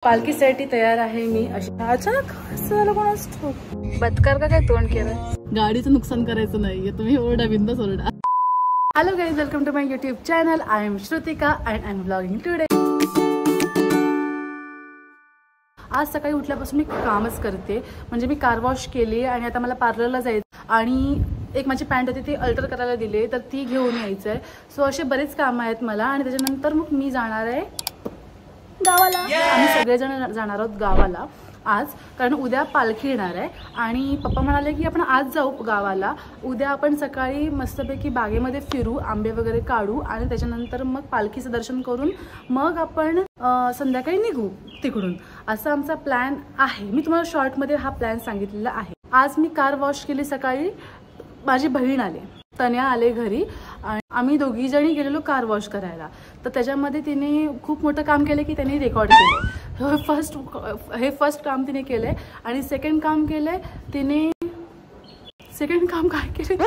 पालखीसाठी तयार आहे मी. अचानक असं कोण असतो बदकार का काय तोंड केलं. गाडीचं नुकसान करायचं नाहीये, तुम्ही ओरडा बिंदास ओरडा. Hello guys, welcome to my YouTube channel. I am Shrutika and I am vlogging today. आज सकाळी उठल्यापासून मी कामच करते. म्हणजे मी कार वॉश केली आणि आता मला पार्लरला जायचं आणि एक माझी पॅन्ट होती ती अल्टर करायला दिली, तर ती घेऊन यायचं आहे. सो असे बरेच कामं आहेत मला आणि त्याच्यानंतर मग मी जाणार आहे गावाला. आम्ही सगळेजण जाणार आहोत गावाला आज, कारण उद्या पालखी येणार आहे. आणि पप्पा म्हणाले की आपण आज जाऊ गावाला. उद्या आपण सकाळी मस्तपैकी बागेमध्ये फिरू, आंबे वगैरे काढू आणि त्याच्यानंतर मग पालखीचं दर्शन करून मग आपण संध्याकाळी निघू तिकडून. असा आमचा प्लॅन आहे. मी तुम्हाला शॉर्टमध्ये हा प्लॅन सांगितलेला आहे. आज मी कार वॉश केली सकाळी. माझी बहीण आले, तन्या आले घरी आणि आम्ही दोघी जणी गेलेलो कार वॉश करायला. तर त्याच्यामध्ये तिने खूप मोठं काम केलं की त्यांनी रेकॉर्ड केलं. हे फर्स्ट काम तिने केलंय. आणि सेकंड काम केलंय तिने. सेकंड काम काय केलं,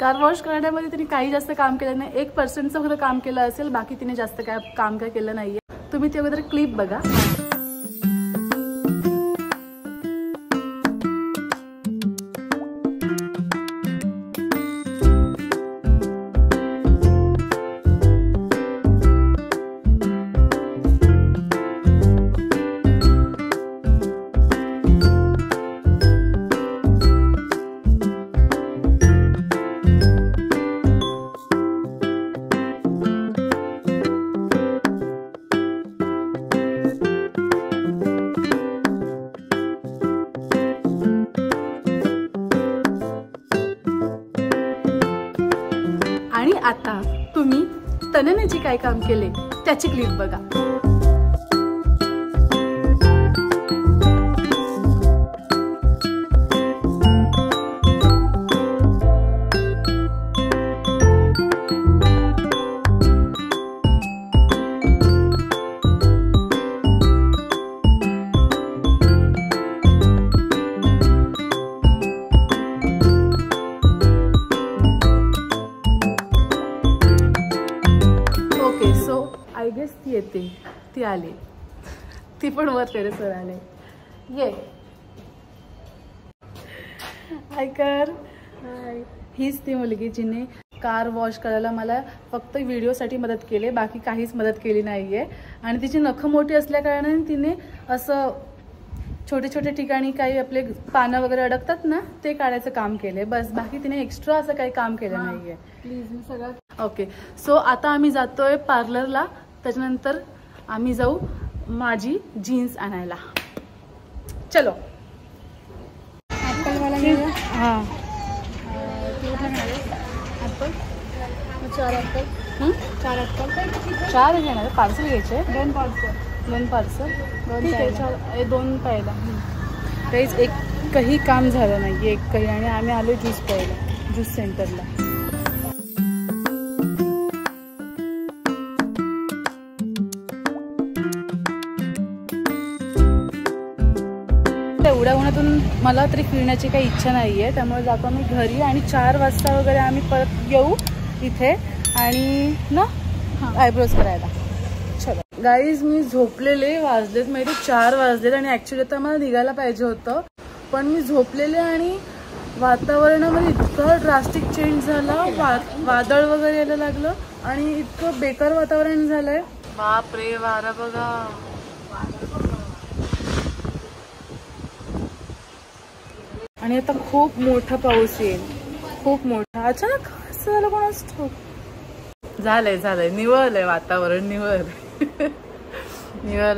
कार वॉश करण्यामध्ये तिने काही जास्त काम केलं नाही. 1% फक्त काम केलं असेल, बाकी तिने जास्त काम काय केलं नाहीये. तुम्ही ते अगोदर क्लिप बघा. आणि आता तुम्ही तन्याने जे काय काम केले त्याची क्लिप बघा. आय गेस ती येते, ती आली, ती पण वर टेरेसवर आले. ये हाय कर. हीच ती मुलगी जिने कार वॉश करायला मला फक्त व्हिडिओसाठी मदत केली, बाकी काहीच मदत केली नाहीये. आणि तिची नखं मोठी असल्या कारणाने तिने असं छोटे छोटे ठिकाणी काही आपले पानं वगैरे अडकतात ना, ते काढायचं काम केले बस. बाकी तिने एक्स्ट्रा असं काही काम केलं नाहीये. प्लीज मी सगळं ओके. सो आता आम्ही जातोय पार्लरला. त्याच्यानंतर आम्ही जाऊ माझी जीन्स आणायला. चलो. ॲपलवाला घेऊया. हां, ॲपल 4 ॲपल. 4 ॲपल 4 घेणार. पार्सल घ्यायचे. 2 पार्सल. 2 पार्सल. 2 प्यायला. 2 प्यायला. काहीच एकही काम झालं नाही एकही. आणि आम्ही आलो ज्यूस प्यायला ज्यूस सेंटरला. एवढ्या उन्हातून मला तरी फिरण्याची काही इच्छा नाही आहे, त्यामुळे जातो मी घरी. आणि 4 वाजता वगैरे आम्ही परत येऊ इथे आणि ना आयब्रोज करायला. चलो गाईज, मी झोपलेले, वाजलेत माहिती 4 वाजलेत. आणि ॲक्च्युली आता मला निघायला पाहिजे होतं, पण मी झोपलेले आणि वातावरणामध्ये इतकं ड्रास्टिक चेंज झाला. वादळ वगैरे यायला लागलं आणि इतकं बेकार वातावरण झालंय. बाप रे, वारा बघा. आणि आता खूप मोठा पाऊस येईल, खूप मोठा. अचानक असं झालं कोण असतो. झालंय निवळलंय वातावरण, निवळलंय.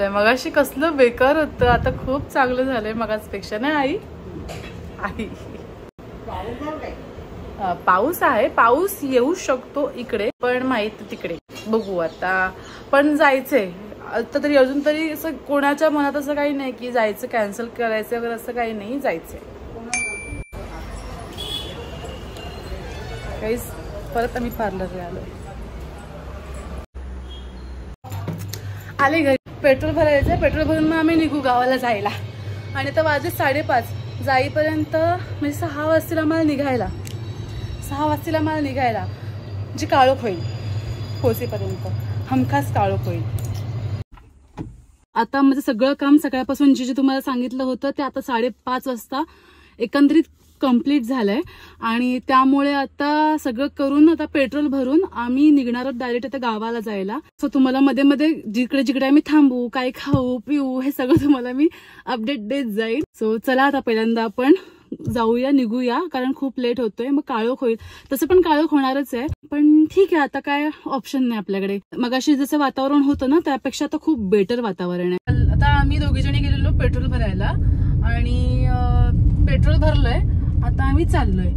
मगाशी कसलं बेकार होतं, आता खूप चांगलं झालंय मगाचपेक्षा. नाही आई पाऊस आहे, पाऊस येऊ शकतो इकडे, पण माहित तिकडे बघू आता. पण जायचंय आता तरी. अजून तरी असं कोणाच्या मनात असं काही नाही की जायचं कॅन्सल करायचं वगैरे, असं काही नाही. जायचंय. काहीच. परत आम्ही पार्लरला आले घरी. पेट्रोल भरायचं. पेट्रोल भरून मग आम्ही निघू गावाला जायला. आणि आता वाजले 5:30. जाईपर्यंत म्हणजे 6 वाजतील आम्हाला निघायला. 6 वाजतील आम्हाला निघायला. जी काळोख होईल पोहोचेपर्यंत. हमखास काळोख होईल. आता माझं सगळं काम सकाळपासून जे जे तुम्हाला सांगितलं होतं ते आता 5:30 वाजता एकंदरीत कंप्लीट झालंय. आणि त्यामुळे आता सगळं करून आता पेट्रोल भरून आम्ही निघणार आहोत डायरेक्ट आता गावाला जायला. सो तुम्हाला मध्ये मध्ये जिकडे जिकडे आम्ही थांबू, काय खाऊ पिऊ हे सगळं तुम्हाला मी अपडेट देत जाईल. सो चला आता पहिल्यांदा आपण जाऊया, निघूया, कारण खूप लेट होतोय. मग काळोख होईल, तसं पण काळोख होणारच आहे, पण ठीक आहे आता काय ऑप्शन नाही आपल्याकडे. मगाशी जसं वातावरण होतं ना त्यापेक्षा आता खूप बेटर वातावरण आहे. आता आम्ही दोघे जणी गेलेलो पेट्रोल भरायला आणि पेट्रोल भरलंय. आता आम्ही चाललोय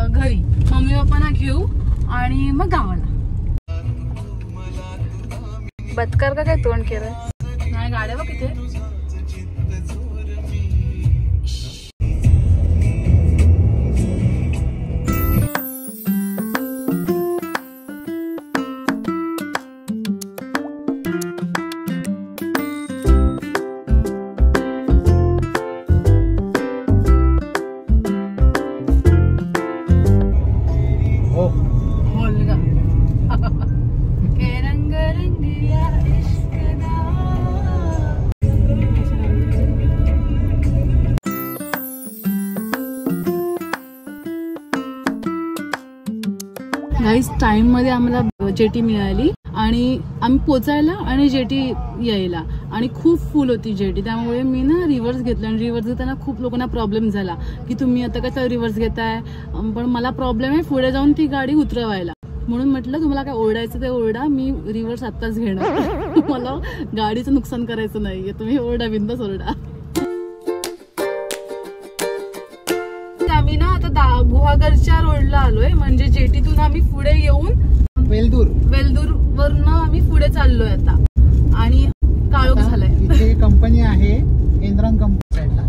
घरी, मम्मी पप्पांना घेऊ आणि मग गावाला. बदकर का काय तोंड केलं नाही, गाड्या बघ किती. गाईस टाइम मध्ये आम्हाला जेटी मिळाली आणि आम्ही पोचायला आणि जेटी यायला, आणि खूप फुल होती जेटी. त्यामुळे मी ना रिव्हर्स घेतलं आणि रिव्हर्स घेताना खूप लोकांना प्रॉब्लेम झाला की तुम्ही आता कसं रिव्हर्स घेताय. पण मला प्रॉब्लेम आहे पुढे जाऊन ती गाडी उतरवायला, म्हणून म्हटलं तुम्हाला काय ओरडायचं ते ओरडा, मी रिव्हर्स आत्ताच घेणार. मला गाडीचं नुकसान करायचं नाहीये, तुम्ही ओरडा, बिंदास ओरडा. आम्ही ना आता गुहागरच्या रोडला आलोय, म्हणजे जेटीतून आम्ही पुढे येऊन वेलदूर वरनं आम्ही पुढे चाललोय आता. आणि काळोख झालाय. इथे कंपनी आहे इंद्रायण कंपनी साईडला.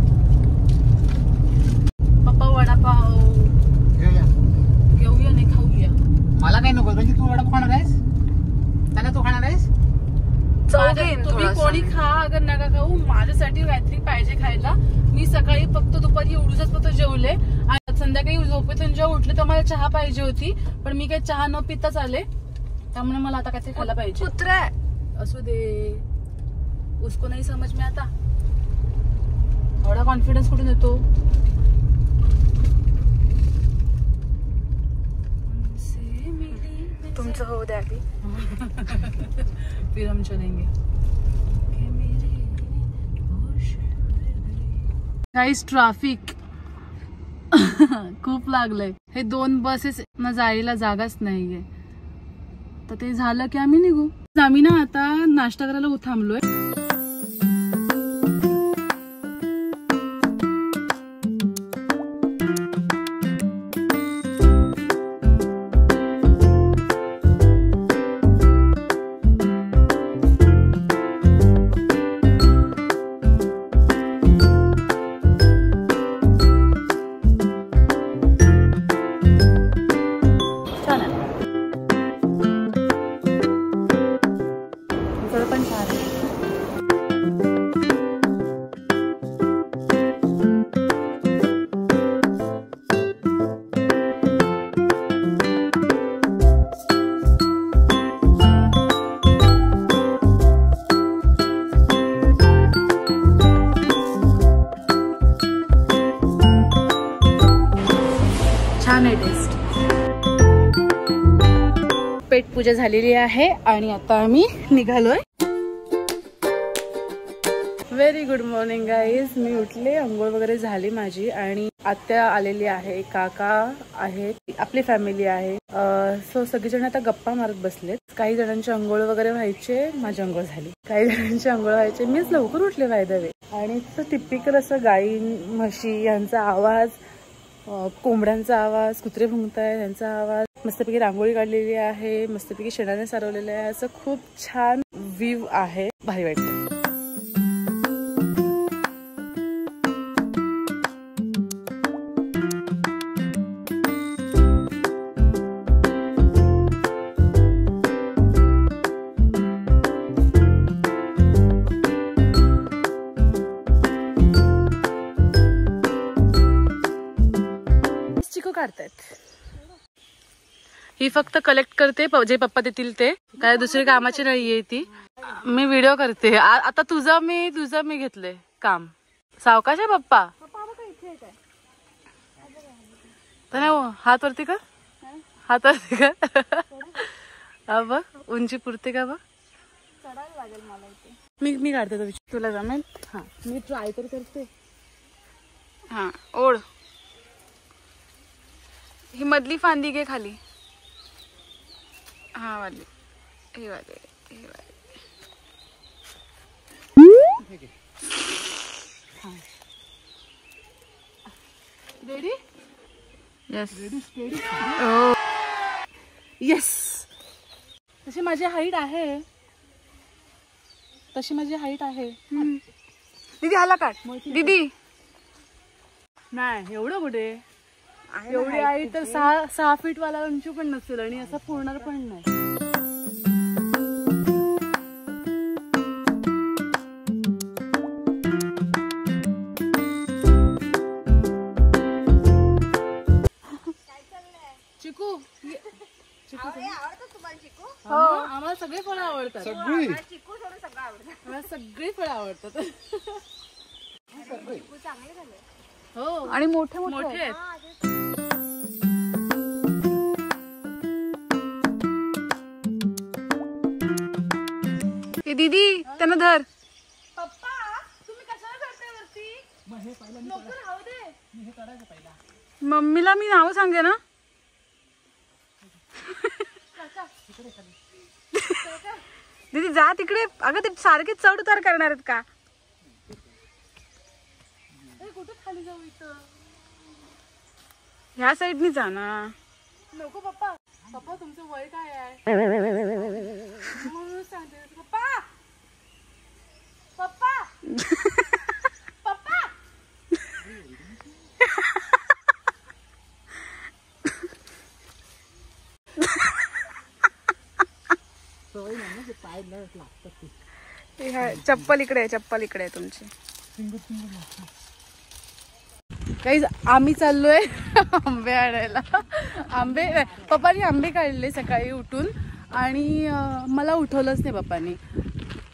पप्पा वडापाव घेऊया नाही खाऊया. मला काय नको, म्हणजे तू वडापाव खाणार आहेस, त्याला तू खाणार आहेस. तुम्ही कोणी खा अगर नका खाऊ, माझ्यासाठी काहीतरी पाहिजे खायला. मी सकाळी फक्त दुपारी एवढंच फक्त जेवले आणि संध्याकाळी झोपेतून जेव्हा उठले तर मला चहा पाहिजे होती, पण मी काही चहा न पिताच आले. त्यामुळे मला आता काहीतरी खायला पाहिजे. कुत्रा असू दे, उसको नाही समज में आता. एवढा कॉन्फिडन्स कुठून येतो. तुमचं होऊ द्या आधी. फिर हम चलेंगे. गाइस ट्रॅफिक खूप लागलंय. हे 2 बसेस ना जायला जागाच नाहीये, तर ते झालं की आम्ही निघू. आम्ही ना आता नाश्ता करायला थांबलोय. छान आहे टेस्ट. पेट पूजा झालेली आहे आणि आता आम्ही निघालोय. Very good morning guys. मी उठले, अंघोळ वगैरे झाली माझी, आणि आत्या आलेली आहे, काका आहेत, आपली फॅमिली आहे. सो सगळेजण आता गप्पा मारत बसलेत. काही जणांची अंघोळ वगैरे व्हायचे, माझी अंघोळ झाली. काही जणांची अंघोळ व्हायचे, मीच लवकर उठले बाय द वे. आणि टिपिकल असं गाई म्हशी यांचा आवाज, कोंबड्यांचा आवाज, कुत्रे भुंकताय त्यांचा आवाज, मस्तपैकी रांगोळी काढलेली आहे, मस्तपैकी शेणाने सारवलेलं आहे. असं खूप छान व्ह्यू आहे, भारी वाटतं. काढतायत. ही फक्त कलेक्ट करते जे पप्पा देतील ते, काय दुसरी कामाची नाहीये ती. मी व्हिडिओ करते आता. तुझं मी घेतलंय काम. सावकाश आहे पप्पा. तर नाही हात वरती का, हात वरती का. हा बघ उंची पुरते का बघ. चढायला लागेल मला इथे. मी काढते तो विचार. तुला जमेल. हा मी ट्राय तर करते. हा ओढ. ही मधली फांदी घे खाली. हा वाली, ही वाली, ही वाली. रेडी. येस. येस. तशी माझी हाईट आहे. दीदी हाला काढ. दीदी नाही एवढं कुठे. एवढी हाईट तर 6 फीट वाला उंची पण नसेल आणि असं पुरणार पण नाही. चिकू आवडतात तुम्हाला चिकू? हो आम्हाला सगळे फळं आवडतात. चिकू सोडून सगळं आवडतं. मला सगळी फळं आवडतात. चिकू चांगले झाले. हो आणि मोठे मोठे आहेत. दीदी त्यांना धर. पप्पा तुम्ही कशाला करताय वरती. नको राहू दे. मम्मीला मी नाव सांगे ना. दीदी जा तिकडे. अगं ते सारखे चढ उतार करणार आहेत का. कुठे खाली जाऊ इथं. ह्या साईडनी जा ना. नको पप्पा. पप्पा तुमचं वय काय आहे म्हणून सांगते. पप्पा पप्पा पप्पा. चप्पल इकडे आहे. चप्पल इकडे आहे तुमची. काही आम्ही चाललोय आंबे आणायला. पप्पानी आंबे काढले सकाळी उठून आणि मला उठवलंच नाही पप्पानी.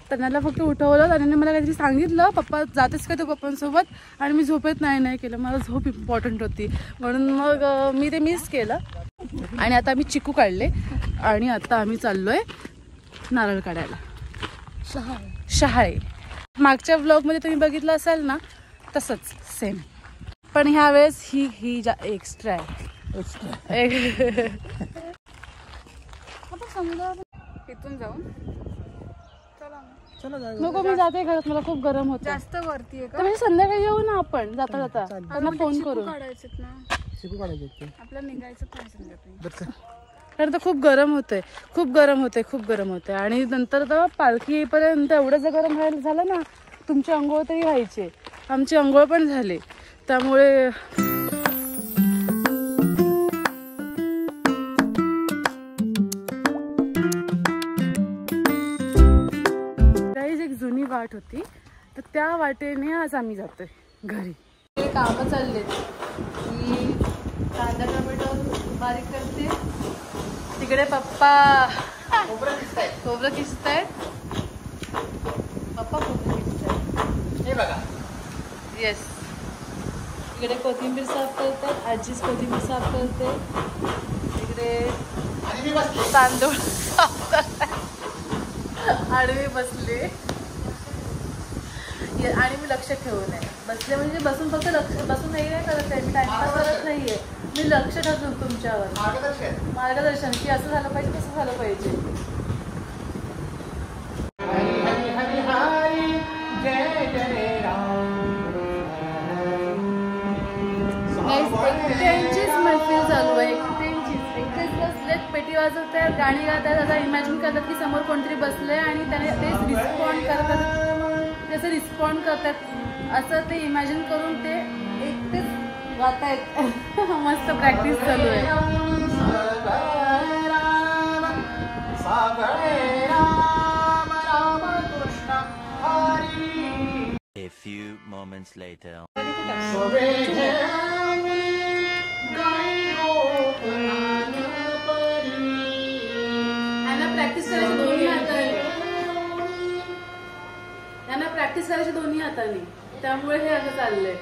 त्यांना फक्त उठवलं. त्याने मला काहीतरी सांगितलं पप्पा जातेस का तू पप्पांसोबत. आणि मी झोपेत नाही केलं. मला झोप इम्पॉर्टंट होती म्हणून मग मी ते मिस केलं. आणि आता आम्ही चिकू काढले आणि आता आम्ही चाललोय नारळ काढायला. शहाळे. मागच्या व्लॉगमध्ये तुम्ही बघितलं असाल ना तसंच सेम. पण ह्या वेळेस ही एक्स्ट्रा आहे. इथून जाऊन नको मी जाते घरात. मला खूप गरम होतं. जास्त वरती आहे तर का. म्हणजे संध्याकाळी येऊ ना आपण जाता जाता. त्यांना फोन करू. काढायचेत ना. आपल्याला निघायचं काय संध्याकाळी. कारण तर खूप गरम होतंय. आणि नंतर तर पालखी येईपर्यंत एवढं जर गरम झालं ना. तुमची अंघोळ तरी व्हायचे. आमची अंघोळ पण झाली. त्यामुळे एक जुनी वाट होती तर त्या वाटेने आज आम्ही जातोय घरी. कामं चाललेत. मी कांदा टोमॅटो बारीक करते. तिकडे पप्पा खोबरं किसतायत. पप्पा खोबरं किसतायत. हे बघा. येस. इकडे कोथिंबीर साफ करतात. आजीच कोथिंबीर साफ करते. इकडे तांदूळ साफ करतात. आणि मी बसले आणि मी लक्ष ठेवून आहे. बसले म्हणजे बसून फक्त बसून नाही करत आहे. मी टाइमपास करत नाहीये. मी लक्ष ठेवतो तुमच्यावर. मार्गदर्शन की असं झालं पाहिजे तसं झालं पाहिजे. एकट्यांचीच मैफिल चालू आहे. एकटेच बसलेत. पेटी वाजवत आहेत. गाणी गात आहेत. आता इमॅजिन करतात की समोर कोणतरी बसले आणि त्याने तेच रिस्पॉन्ड करतात. त्याचं रिस्पॉन्ड करतात असं ते इमॅजिन करून ते एकटेच गात आहेत. मस्त प्रॅक्टिस चालू आहे. A few moments later. Practice करायची दोन्ही हाताने. प्रॅक्टिस करायची दोन्ही हाताने, त्यामुळे हे असं चाललंय.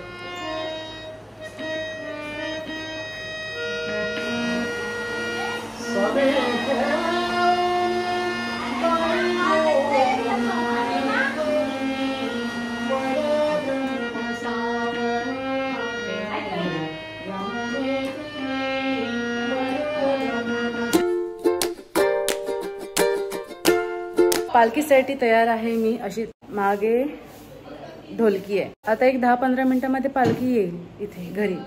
पालखीसाठी तयार आहे मी. अशी मागे ढोलकी आहे. आता एक 10-15 मिनिटांमध्ये पालखी येईल इथे घरी.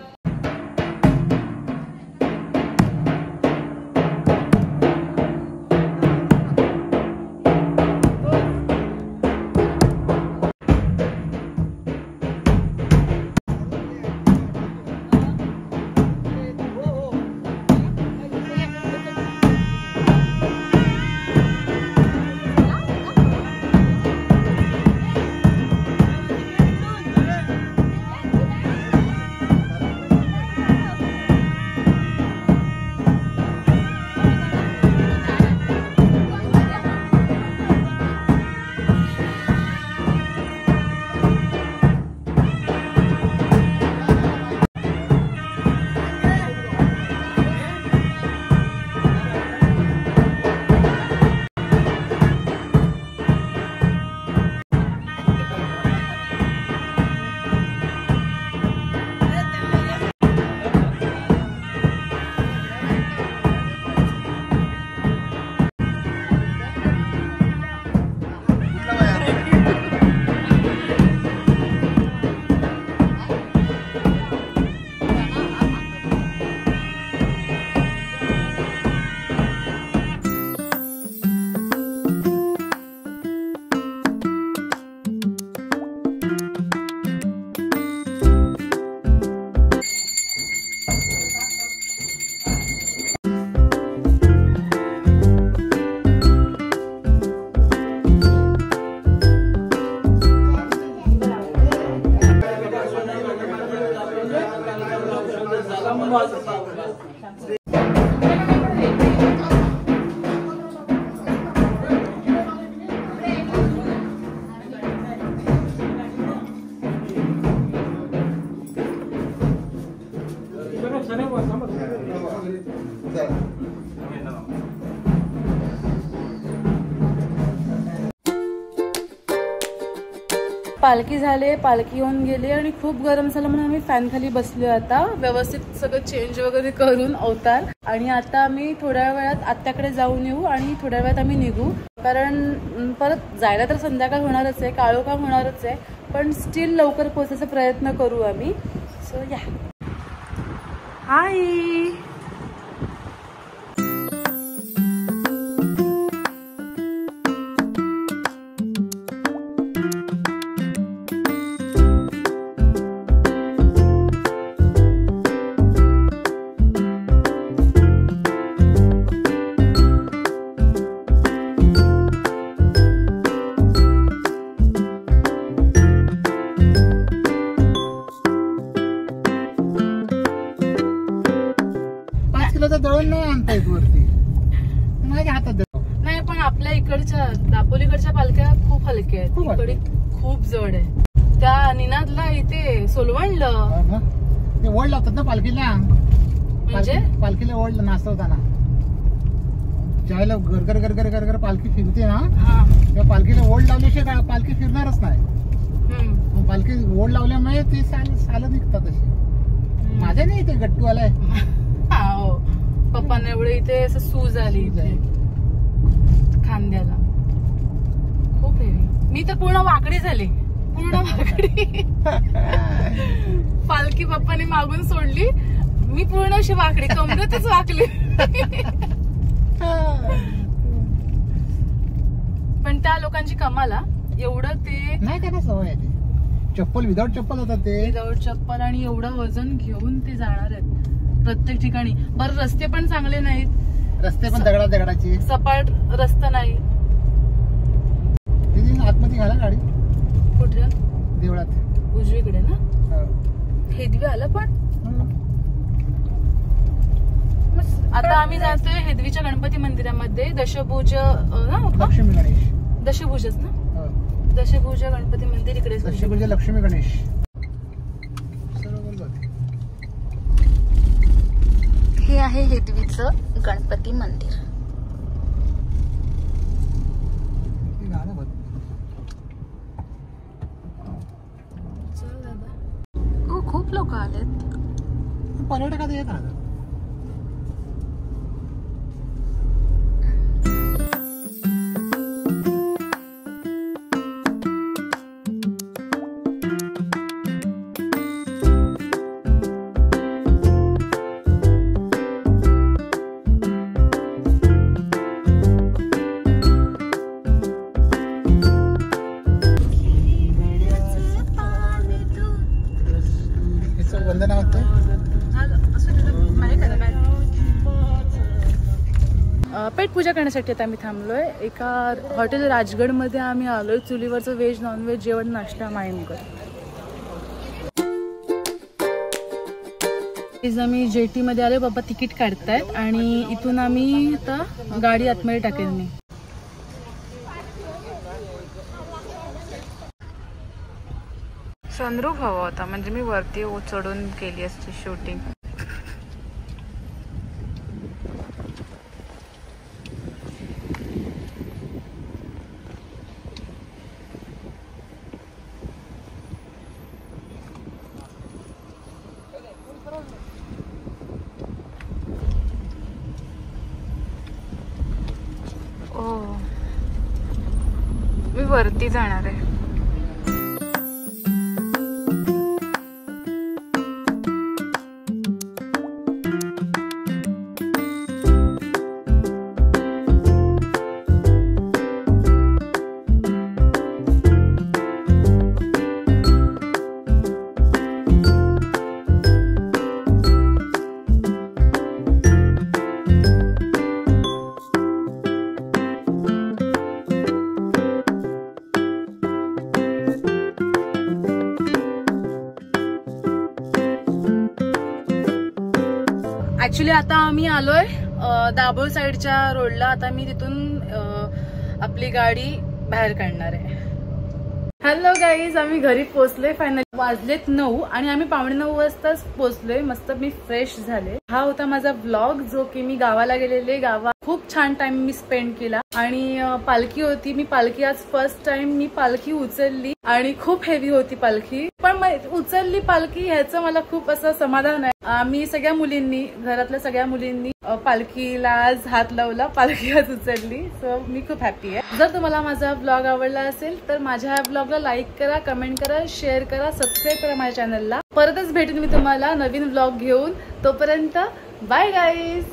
पालखी झाले, पालखी येऊन गेली आणि खूप गरम झालं म्हणून आम्ही फॅन खाली बसलो. आता व्यवस्थित सगळं चेंज वगैरे करून अवतार. आणि आता आम्ही थोड्या वेळात आत्याकडे जाऊन येऊ आणि थोड्या वेळात आम्ही निघू, कारण परत जायला तर संध्याकाळ होणारच आहे, काळोखाम होणारच आहे, पण स्टील लवकर पोहोचायचा प्रयत्न करू आम्ही. सो या. हाय. दळण नाही आणता येत वरती, माझ्या हातात नाही. पण आपल्या इकडच्या दापोलीकडच्या पालख्या खूप हलक्या आहेत, इकडे खूप जड आहे. त्या निनादला इथे सोलवणलं ते ओढ लावतात ना पालखीला. म्हणजे पालखीला ओढ नाचवताना ज्यावेळेला गरगर गरगर गरगर पालखी फिरते ना, त्या पालखीला ओढ लावल्याशिवाय पालखी फिरणारच नाही. पालखी ओढ लावल्यामुळे ते साल निघतात असे. माझ्या नाही इथे गट्टू आलाय. हो, पप्पांना एवढे इथे असं सूज आली इथे खांद्याला, खूप हेवी. मी तर पूर्ण वाकडी झाली, पूर्ण वाकडी. पालखी पप्पाने मागून सोडली, मी पूर्ण अशी वाकडी, कमरेतच वाकली. पण त्या लोकांची कमाला एवढं ते नाही, त्यांना सवय आहे. चप्पल विदाऊट चप्पल होतात ते, विदाऊट चप्पल, आणि एवढं वजन घेऊन ते जाणार आहेत प्रत्येक ठिकाणी. बरं, रस्ते पण चांगले नाहीत, रस्ते पण दगडाची, सपाट रस्ता नाही. आतमध्ये घाला गाडी. कुठे? देवळात उजवीकडे ना. हेदवी आलं. पण आता आम्ही जातोय हेदवीच्या गणपती मंदिरामध्ये. दशभुज ना, लक्ष्मी गणेश, दशभुजच ना. दशभुजा गणपती मंदिर इकडे. दशभुजा लक्ष्मी गणेश सर्व बरोबर. हे आहे हेदवीचं गणपती मंदिर. खूप लोक आलेत. पर्यटक आता येत राहतात. वंदना म्हणतोय. पेट पूजा करण्यासाठी आता आम्ही थांबलोय एका हॉटेल राजगडमध्ये. आम्ही आलोय चुलीवरचं व्हेज नॉनव्हेज जेवण नाश्ता मायमकर. आम्ही जेटी मध्ये आलोय. बाबा तिकीट काढतायत आणि इथून आम्ही आता गाडी आतमध्ये टाकेल मी. सनरूफ हवा होता म्हणजे मी वरती चढून केली असती शूटिंग. ओ मी वरती जाणार आहे. ऍक्च्युली आता आम्ही आलोय दाभोळ साईडच्या रोडला. आता मी तिथून आपली गाडी बाहेर काढणार आहे. हॅलो गाईज, आम्ही घरी पोहोचलोय फायनली. वाजलेत 9 आणि आम्ही 8:45 वाजताच पोहोचलोय. मस्त मी फ्रेश झाले. हा होता माझा व्लॉग जो की मी गावाला गेलेले. गावात खूप छान टाइम मी स्पेंड केला आणि पालखी होती. मी पालखी आज फर्स्ट टाइम मी पालखी उचलली आणि खूप हेवी होती पालखी, पण उचलली पालखी ह्याचं मला खूप असं समाधान आहे. आम्ही सगळ्या मुलींनी, घरातल्या सगळ्या मुलींनी पालखीला आज हात लावला, पालखी आज उचलली. सो मी खूप हॅपी आहे. जर तुम्हाला माझा ब्लॉग आवडला असेल तर माझ्या ब्लॉगला लाईक करा, कमेंट करा, शेअर करा, सबस्क्राईब करा माझ्या चॅनलला. परतच भेटेन मी तुम्हाला नवीन ब्लॉग घेऊन. तोपर्यंत बाय गाईज.